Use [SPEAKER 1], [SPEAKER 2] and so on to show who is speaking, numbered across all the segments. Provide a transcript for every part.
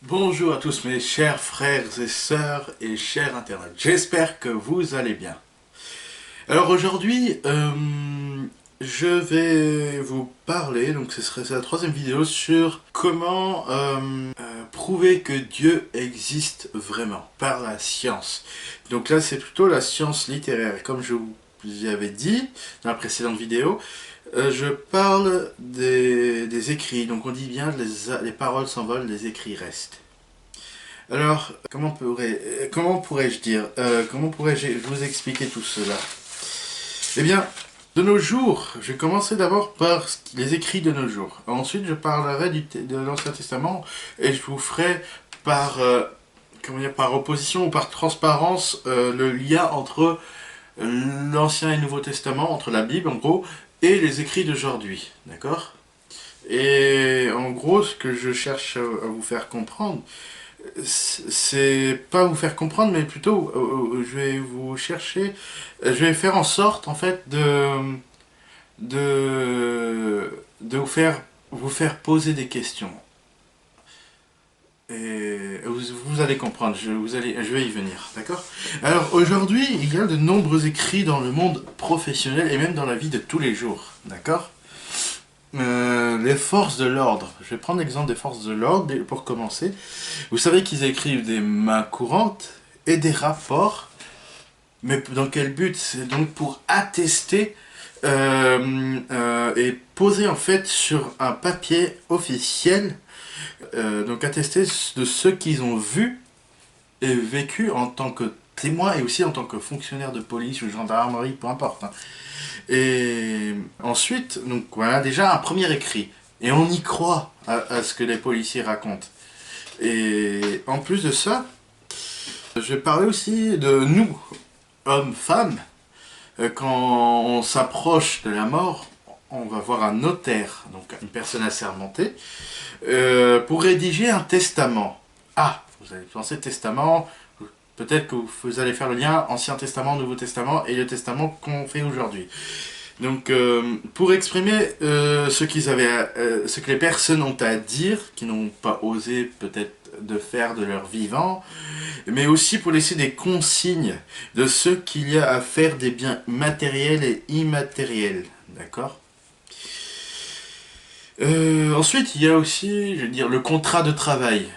[SPEAKER 1] Bonjour à tous mes chers frères et sœurs et chers internautes, j'espère que vous allez bien. Alors aujourd'hui, je vais vous parler, donc ce serait la troisième vidéo, sur comment prouver que Dieu existe vraiment, par la science. Donc là c'est plutôt la science littéraire, comme je vous avais dit dans la précédente vidéo. Je parle des écrits, donc on dit bien les paroles s'envolent, les écrits restent. Alors, comment pourrais-je dire, comment pourrais-je vous expliquer tout cela? Eh bien, de nos jours, je vais commencer d'abord par les écrits de nos jours. Ensuite, je parlerai de l'Ancien Testament et je vous ferai par, comment dire, par opposition ou par transparence le lien entre l'Ancien et le Nouveau Testament, entre la Bible en gros, et les écrits d'aujourd'hui. D'accord? Et en gros, ce que je cherche à vous faire comprendre, c'est pas vous faire comprendre, mais plutôt je vais vous chercher, je vais faire en sorte en fait de vous faire poser des questions. Et vous allez comprendre, je vais y venir, d'accord? Alors aujourd'hui, il y a de nombreux écrits dans le monde professionnel et même dans la vie de tous les jours, d'accord? Les forces de l'ordre. Je vais prendre l'exemple des forces de l'ordre pour commencer. Vous savez qu'ils écrivent des mains courantes et des rapports, mais dans quel but? C'est donc pour attester et poser en fait sur un papier officiel, donc attester de ce qu'ils ont vu et vécu en tant que témoin et aussi en tant que fonctionnaire de police ou gendarmerie, peu importe, hein. Et ensuite, donc voilà déjà un premier écrit. Et on y croit à ce que les policiers racontent. Et en plus de ça, je vais parler aussi de nous, hommes, femmes. Quand on s'approche de la mort, on va voir un notaire, donc une personne assermentée, pour rédiger un testament. Ah, vous allez penser testament, peut-être que vous allez faire le lien Ancien Testament, Nouveau Testament et le testament qu'on fait aujourd'hui. Donc, pour exprimer ce ce que les personnes ont à dire, qui n'ont pas osé peut-être de faire de leur vivant, mais aussi pour laisser des consignes de ce qu'il y a à faire des biens matériels et immatériels, d'accord? Ensuite, il y a aussi, je veux dire, le contrat de travail.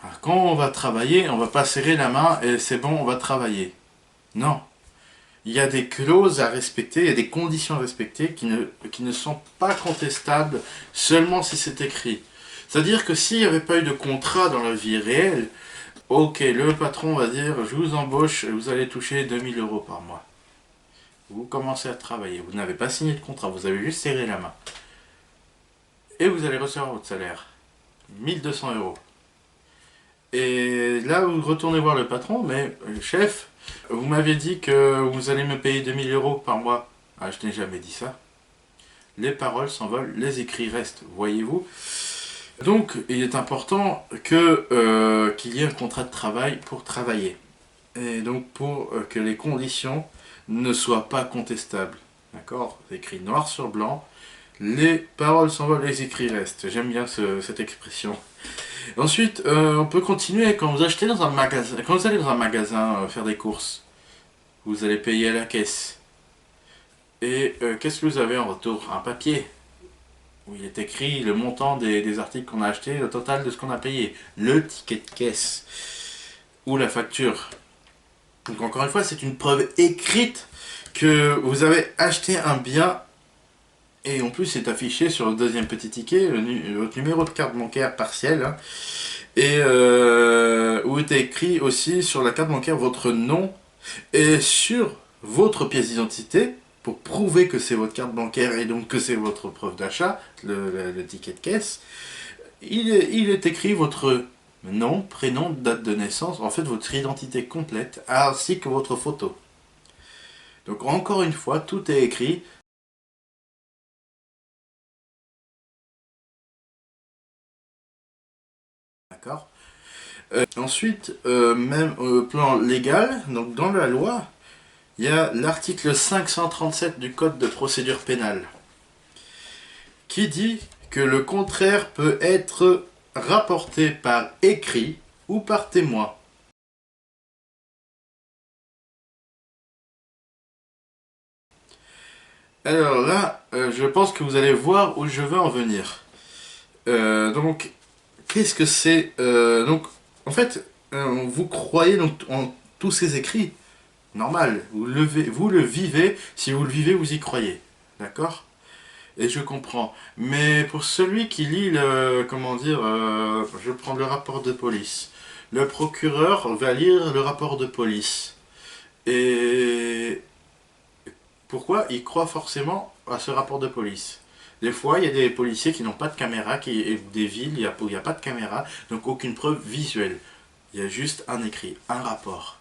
[SPEAKER 1] Alors, quand on va travailler, on va pas serrer la main et c'est bon, on va travailler. Non. Il y a des clauses à respecter, il y a des conditions à respecter qui ne sont pas contestables seulement si c'est écrit. C'est-à-dire que s'il n'y avait pas eu de contrat dans la vie réelle, ok, le patron va dire je vous embauche et vous allez toucher 2000 € par mois. Vous commencez à travailler, vous n'avez pas signé de contrat, vous avez juste serré la main. Et vous allez recevoir votre salaire, 1200 €. Et là, vous retournez voir le patron, mais chef, vous m'avez dit que vous allez me payer 2000 € par mois. Ah, je n'ai jamais dit ça. Les paroles s'envolent, les écrits restent, voyez-vous. Donc, il est important qu'il y ait un contrat de travail pour travailler. Et donc, pour que les conditions ne soient pas contestables. D'accord? Écrit noir sur blanc. Les paroles s'envolent, les écrits restent. J'aime bien cette expression. Ensuite, on peut continuer quand vous achetez dans un magasin, quand vous allez dans un magasin faire des courses, vous allez payer à la caisse. Et qu'est-ce que vous avez en retour? Un papier où il est écrit le montant des articles qu'on a achetés, le total de ce qu'on a payé, le ticket de caisse ou la facture. Donc encore une fois, c'est une preuve écrite que vous avez acheté un bien. Et en plus, c'est affiché sur le deuxième petit ticket, votre numéro de carte bancaire partiel. Hein, et où est écrit aussi sur la carte bancaire votre nom et sur votre pièce d'identité pour prouver que c'est votre carte bancaire et donc que c'est votre preuve d'achat, le ticket de caisse. Il est écrit votre nom, prénom, date de naissance, en fait votre identité complète ainsi que votre photo. Donc encore une fois, tout est écrit. D'accord. Ensuite, même au plan légal, donc dans la loi, il y a l'article 537 du Code de procédure pénale qui dit que le contraire peut être rapporté par écrit ou par témoin. Alors là, je pense que vous allez voir où je veux en venir. Donc, qu'est-ce que c'est donc, en fait, vous croyez donc en tous ces écrits. Normal, vous le vivez. Si vous le vivez, vous y croyez. D'accord? Et je comprends. Mais pour celui qui lit le, comment dire, je prends le rapport de police. Le procureur va lire le rapport de police. Et pourquoi il croit forcément à ce rapport de police? Des fois, il y a des policiers qui n'ont pas de caméra, et des villes, où il n'y a pas de caméra, donc aucune preuve visuelle. Il y a juste un écrit, un rapport.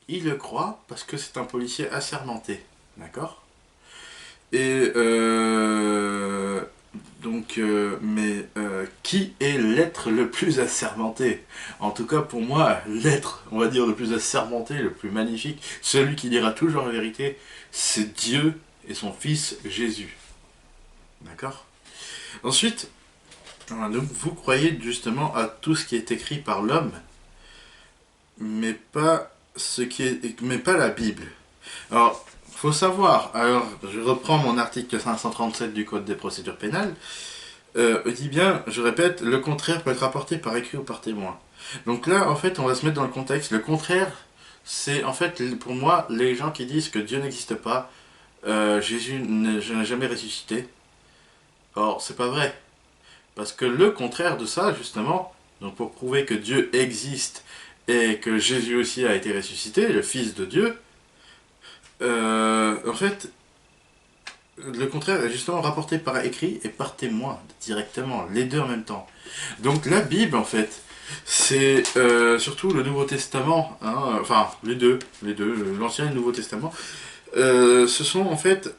[SPEAKER 1] Il le croit parce que c'est un policier assermenté. D'accord? Et qui est l'être le plus assermenté? En tout cas pour moi, l'être, on va dire, le plus assermenté, le plus magnifique, celui qui dira toujours la vérité, c'est Dieu et son Fils Jésus. D'accord? Ensuite, donc vous croyez justement à tout ce qui est écrit par l'homme, mais pas mais pas la Bible. Alors, faut savoir, alors je reprends mon article 537 du Code des procédures pénales, dit bien, je répète, le contraire peut être rapporté par écrit ou par témoin. Donc là, en fait, on va se mettre dans le contexte. Le contraire, c'est en fait, pour moi, les gens qui disent que Dieu n'existe pas, Jésus n'a jamais ressuscité. Or, c'est pas vrai. Parce que le contraire de ça, justement, donc pour prouver que Dieu existe et que Jésus aussi a été ressuscité, le Fils de Dieu, en fait, le contraire est justement rapporté par écrit et par témoin, directement, les deux en même temps. Donc la Bible, en fait, c'est surtout le Nouveau Testament, hein, enfin les deux, l'Ancien et le Nouveau Testament, ce sont en fait,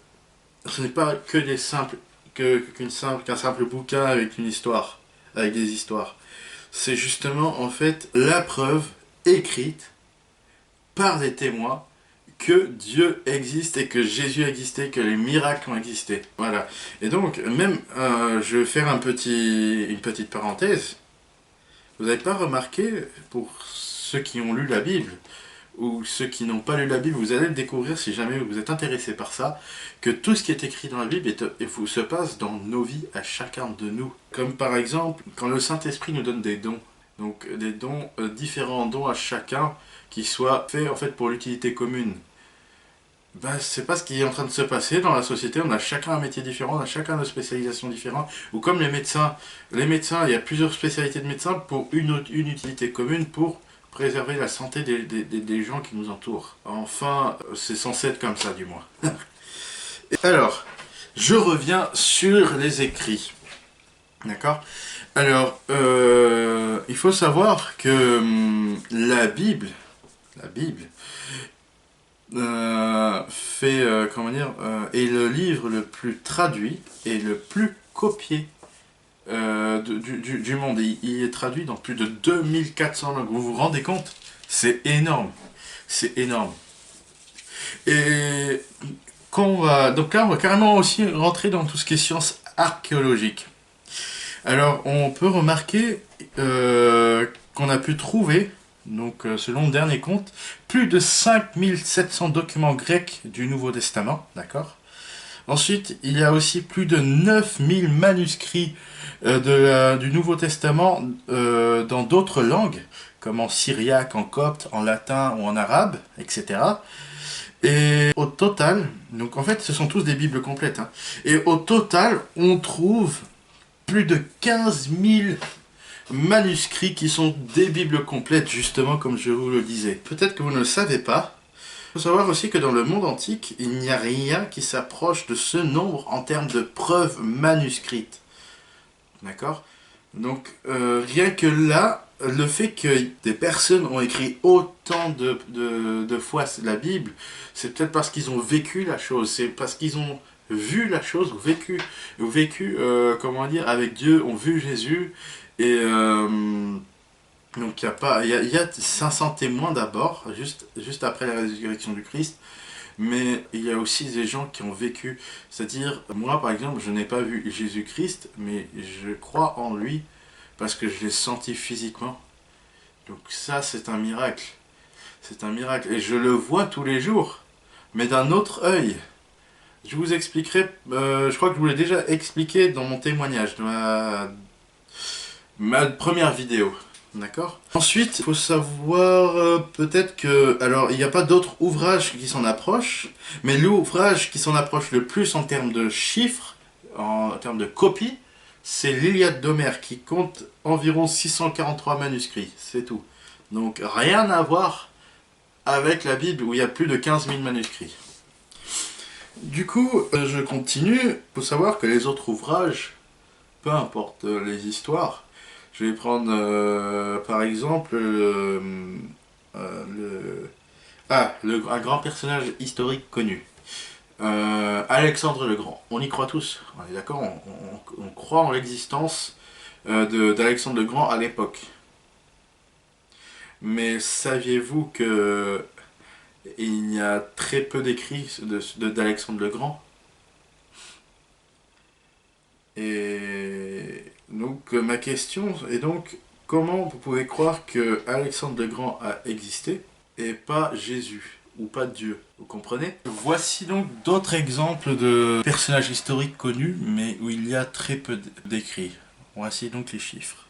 [SPEAKER 1] ce n'est pas que des simples, qu'un simple bouquin avec une histoire, avec des histoires. C'est justement en fait la preuve écrite par des témoins que Dieu existe et que Jésus existait, que les miracles ont existé. Voilà. Et donc, même, je vais faire une petite parenthèse. Vous n'avez pas remarqué, pour ceux qui ont lu la Bible, ou ceux qui n'ont pas lu la Bible, vous allez le découvrir si jamais vous êtes intéressé par ça, que tout ce qui est écrit dans la Bible se passe dans nos vies à chacun de nous. Comme par exemple, quand le Saint-Esprit nous donne des dons. Donc des dons, différents dons à chacun, qui soient faits en fait pour l'utilité commune. Ben, c'est pas ce qui est en train de se passer dans la société. On a chacun un métier différent, on a chacun nos spécialisations différentes. Ou comme les médecins. Les médecins, il y a plusieurs spécialités de médecins pour une utilité commune, pour préserver la santé des gens qui nous entourent. Enfin, c'est censé être comme ça, du moins. Alors, je reviens sur les écrits. D'accord? Alors, il faut savoir que la Bible est le livre le plus traduit et le plus copié du monde. Il est traduit dans plus de 2400 langues. Vous vous rendez compte? C'est énorme. C'est énorme. Et donc là, on va carrément aussi rentrer dans tout ce qui est sciences archéologiques. Alors, on peut remarquer qu'on a pu trouver, donc selon le dernier compte, plus de 5700 documents grecs du Nouveau Testament, d'accord? Ensuite, il y a aussi plus de 9000 manuscrits du Nouveau Testament dans d'autres langues, comme en syriaque, en copte, en latin ou en arabe, etc. Et au total, donc en fait, ce sont tous des Bibles complètes, hein, et au total, on trouve plus de 15 000 manuscrits qui sont des Bibles complètes, justement comme je vous le disais. Peut-être que vous ne le savez pas. Il faut savoir aussi que dans le monde antique, il n'y a rien qui s'approche de ce nombre en termes de preuves manuscrites. D'accord? Donc, rien que là, le fait que des personnes ont écrit autant de fois la Bible, c'est peut-être parce qu'ils ont vécu la chose, c'est parce qu'ils ont vu la chose, vécu comment dire, avec Dieu, ont vu Jésus, et donc il y a 500 témoins d'abord, juste après la résurrection du Christ, Mais il y a aussi des gens qui ont vécu. C'est-à-dire, moi par exemple, je n'ai pas vu Jésus-Christ, mais je crois en lui parce que je l'ai senti physiquement. Donc ça, c'est un miracle. C'est un miracle. Et je le vois tous les jours, mais d'un autre œil. Je vous expliquerai, je crois que je vous l'ai déjà expliqué dans mon témoignage, dans ma première vidéo. D'accord. Ensuite, il faut savoir peut-être que... Alors, il n'y a pas d'autres ouvrages qui s'en approchent, mais l'ouvrage qui s'en approche le plus en termes de chiffres, en termes de copies, c'est l'Iliade d'Homère, qui compte environ 643 manuscrits, c'est tout. Donc, rien à voir avec la Bible, où il y a plus de 15 000 manuscrits. Du coup, je continue. Il faut savoir que les autres ouvrages, peu importe les histoires, je vais prendre par exemple un grand personnage historique connu. Alexandre le Grand. On y croit tous, on est d'accord, on croit en l'existence d'Alexandre le Grand à l'époque. Mais saviez-vous que il y a très peu d'écrits d'Alexandre le Grand? Et donc ma question est donc, comment vous pouvez croire que Alexandre le Grand a existé et pas Jésus ou pas Dieu? Vous comprenez? Voici donc d'autres exemples de personnages historiques connus mais où il y a très peu d'écrits. Voici donc les chiffres.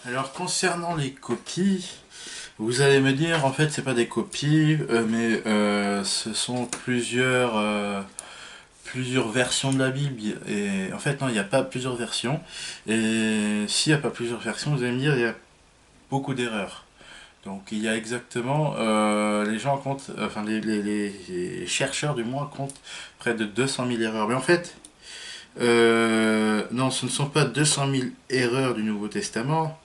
[SPEAKER 1] Alors concernant les copies, vous allez me dire en fait c'est pas des copies mais ce sont plusieurs versions de la Bible. Et en fait non, il n'y a pas plusieurs versions. Et s'il n'y a pas plusieurs versions, vous allez me dire il y a beaucoup d'erreurs. Donc il y a exactement, les gens comptent, enfin les chercheurs du moins comptent près de 200 000 erreurs. Mais en fait, non, ce ne sont pas 200 000 erreurs du Nouveau Testament,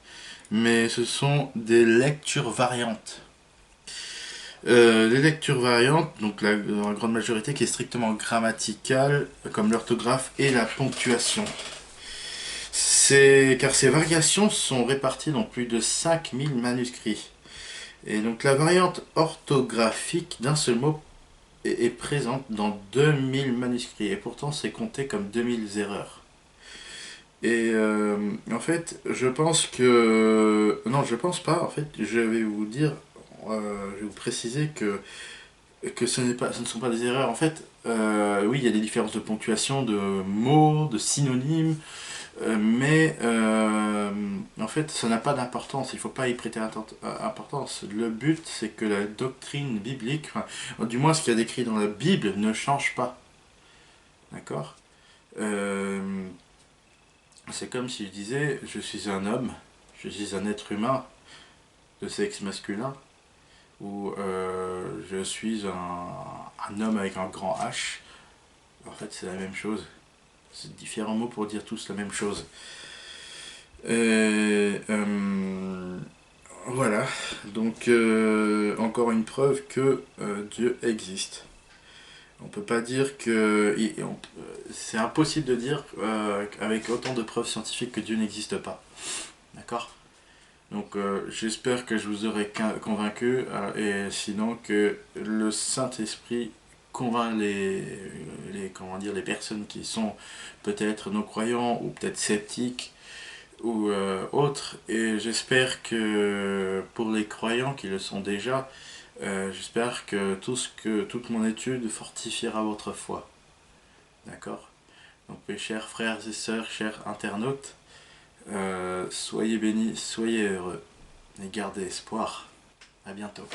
[SPEAKER 1] mais ce sont des lectures variantes. Les lectures variantes, donc dans la grande majorité qui est strictement grammaticale, comme l'orthographe et la ponctuation. Car ces variations sont réparties dans plus de 5000 manuscrits. Et donc la variante orthographique d'un seul mot est présente dans 2000 manuscrits. Et pourtant c'est compté comme 2000 erreurs. Et en fait, je pense que... Non, je pense pas. En fait, je vais vous dire, je vais vous préciser que ce ne sont pas des erreurs. En fait, oui, il y a des différences de ponctuation, de mots, de synonymes, mais en fait, ça n'a pas d'importance. Il ne faut pas y prêter importance. Le but, c'est que la doctrine biblique, enfin, du moins ce qu'il y a décrit dans la Bible, ne change pas. D'accord. C'est comme si je disais, je suis un homme, je suis un être humain de sexe masculin, ou je suis un homme avec un grand H. En fait, c'est la même chose. C'est différents mots pour dire tous la même chose. Voilà. Donc, encore une preuve que Dieu existe. On peut pas dire que... c'est impossible de dire avec autant de preuves scientifiques que Dieu n'existe pas. D'accord? Donc j'espère que je vous aurai convaincu et sinon que le Saint-Esprit convainc les personnes qui sont peut-être non-croyants ou peut-être sceptiques ou autres. Et j'espère que pour les croyants qui le sont déjà, j'espère que toute mon étude fortifiera votre foi. D'accord? Donc mes chers frères et sœurs, chers internautes, soyez bénis, soyez heureux et gardez espoir. À bientôt.